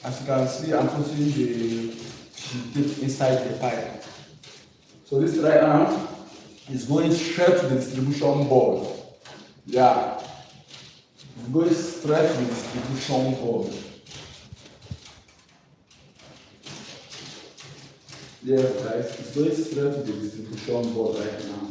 As you can see, I'm putting the tape inside the pipe. So this right now is going straight to the distribution board. Yeah, it's going straight to the distribution board. Yes, guys, it's going straight to the distribution board right now.